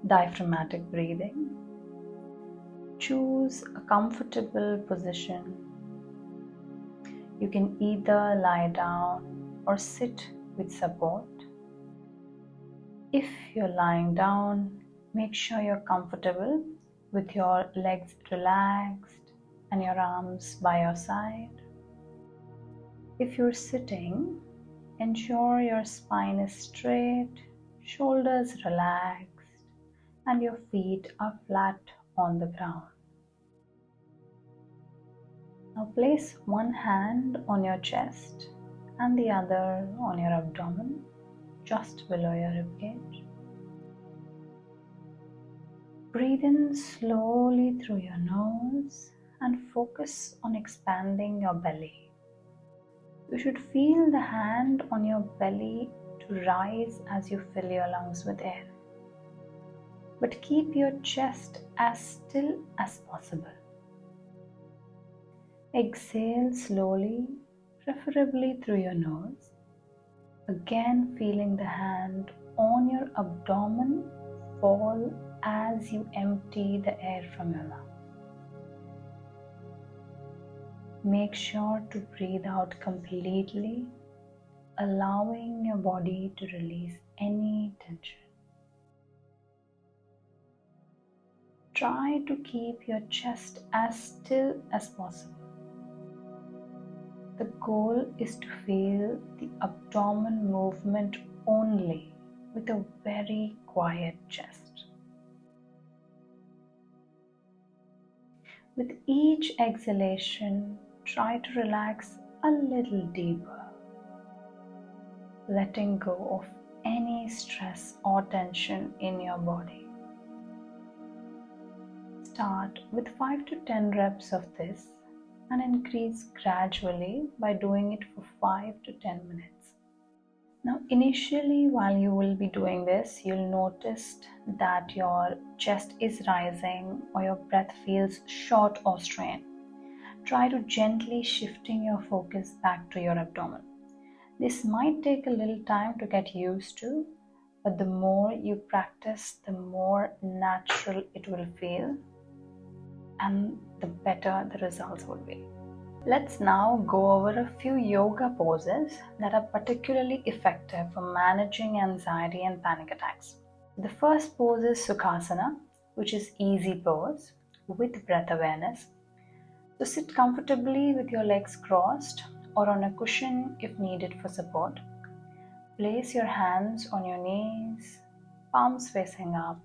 diaphragmatic breathing. Choose a comfortable position. You can either lie down or sit with support. If you're lying down, make sure you're comfortable with your legs relaxed and your arms by your side. If you're sitting, ensure your spine is straight, shoulders relaxed, and your feet are flat on the ground. Now place one hand on your chest and the other on your abdomen, just below your ribcage. Breathe in slowly through your nose and focus on expanding your belly. You should feel the hand on your belly to rise as you fill your lungs with air. But keep your chest as still as possible. Exhale slowly, preferably through your nose. Again feeling the hand on your abdomen fall as you empty the air from your lungs. Make sure to breathe out completely, allowing your body to release any tension. Try to keep your chest as still as possible. The goal is to feel the abdomen movement only with a very quiet chest. With each exhalation, try to relax a little deeper, letting go of any stress or tension in your body. Start with 5 to 10 reps of this and increase gradually by doing it for 5 to 10 minutes. Now initially, while you will be doing this, you'll notice that your chest is rising or your breath feels short or strained. Try to gently shifting your focus back to your abdomen. This might take a little time to get used to, but the more you practice, the more natural it will feel and the better the results will be. Let's now go over a few yoga poses that are particularly effective for managing anxiety and panic attacks. The first pose is sukhasana, which is easy pose with breath awareness. So sit comfortably with your legs crossed or on a cushion if needed for support. Place your hands on your knees, palms facing up,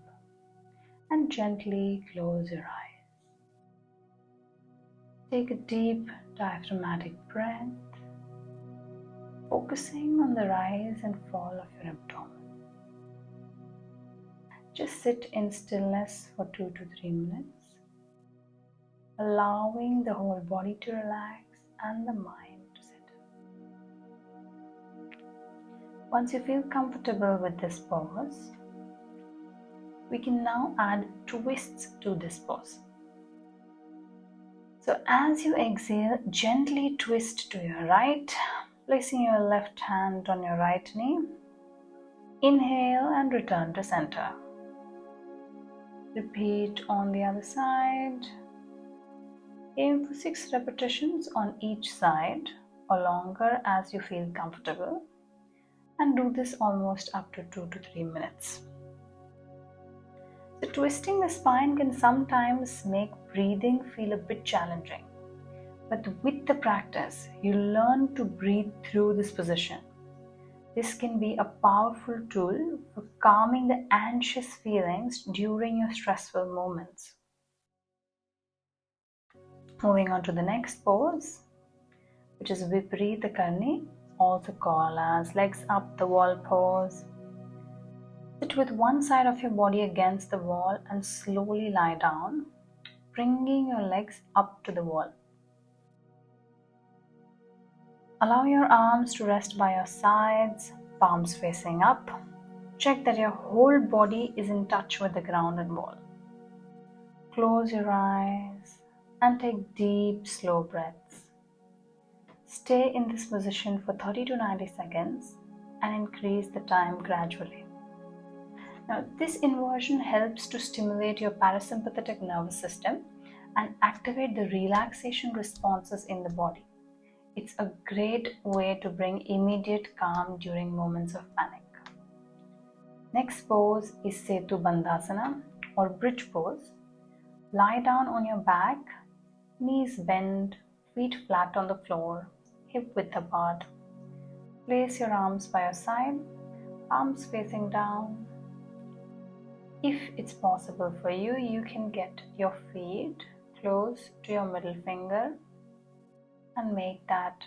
and gently close your eyes. Take a deep diaphragmatic breath, focusing on the rise and fall of your abdomen. Just sit in stillness for 2 to 3 minutes, allowing the whole body to relax and the mind to settle. Once you feel comfortable with this pose, we can now add twists to this pose. So as you exhale, gently twist to your right, placing your left hand on your right knee. Inhale and return to center. Repeat on the other side. Aim for 6 repetitions on each side or longer as you feel comfortable, and do this almost up to 2 to 3 minutes. So twisting the spine can sometimes make breathing feel a bit challenging, but with the practice, you learn to breathe through this position. This can be a powerful tool for calming the anxious feelings during your stressful moments. Moving on to the next pose, which is Viparati karni, also called as legs up the wall pose. Sit with one side of your body against the wall and slowly lie down, bringing your legs up to the wall. Allow your arms to rest by your sides, palms facing up. Check that your whole body is in touch with the ground and wall. Close your eyes and take deep, slow breaths. Stay in this position for 30 to 90 seconds and increase the time gradually. Now, this inversion helps to stimulate your parasympathetic nervous system and activate the relaxation responses in the body. It's a great way to bring immediate calm during moments of panic. Next pose is Setu bandhasana or bridge pose. Lie down on your back, knees bent, feet flat on the floor, hip width apart. Place your arms by your side, palms facing down. If it's possible for you, you can get your feet close to your middle finger and make that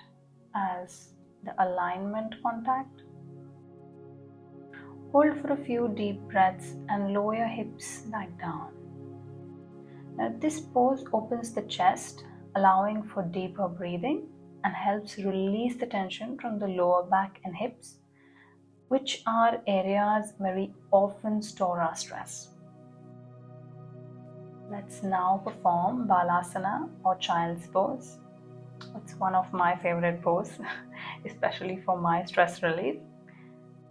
as the alignment contact. Hold for a few deep breaths and lower your hips back down. Now, this pose opens the chest, allowing for deeper breathing and helps release the tension from the lower back and hips, which are areas where we often store our stress. Let's now perform Balasana or child's pose. It's one of my favorite poses, especially for my stress relief.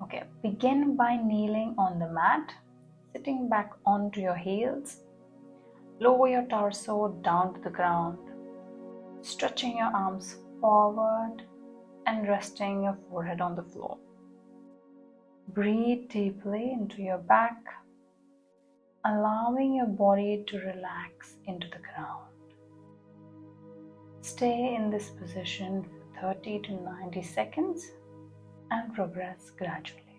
Okay, begin by kneeling on the mat, sitting back onto your heels. Lower your torso down to the ground, stretching your arms forward and resting your forehead on the floor. Breathe deeply into your back, allowing your body to relax into the ground. Stay in this position for 30 to 90 seconds and progress gradually.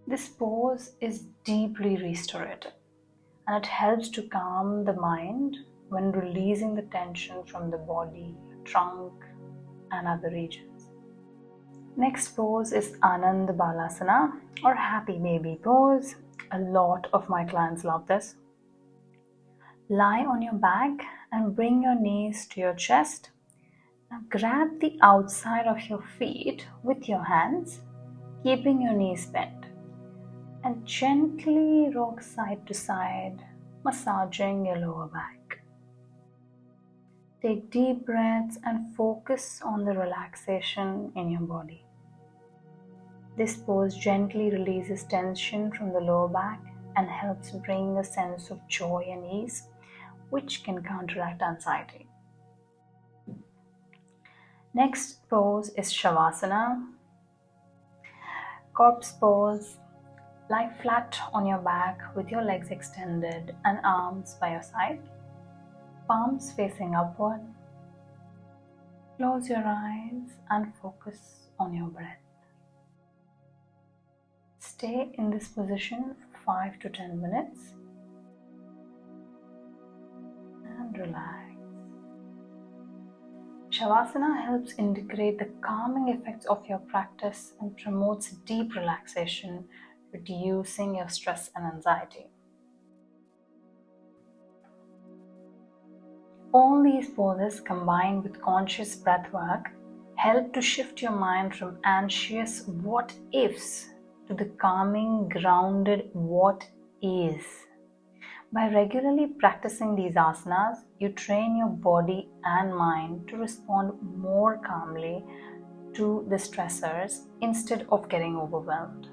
This pose is deeply restorative and it helps to calm the mind when releasing the tension from the body, trunk, and other regions. Next pose is Anand Balasana or happy baby pose. A lot of my clients love this. Lie on your back and bring your knees to your chest. Now grab the outside of your feet with your hands, keeping your knees bent, and gently rock side to side, massaging your lower back. Take deep breaths and focus on the relaxation in your body. This pose gently releases tension from the lower back and helps bring a sense of joy and ease, which can counteract anxiety. Next pose is Savasana. Corpse pose. Lie flat on your back with your legs extended and arms by your side, palms facing upward. Close your eyes and focus on your breath. Stay in this position for 5 to 10 minutes and relax. Savasana helps integrate the calming effects of your practice and promotes deep relaxation, reducing your stress and anxiety. All these poses combined with conscious breathwork help to shift your mind from anxious what ifs to the calming, grounded what is. By regularly practicing these asanas, you train your body and mind to respond more calmly to the stressors instead of getting overwhelmed.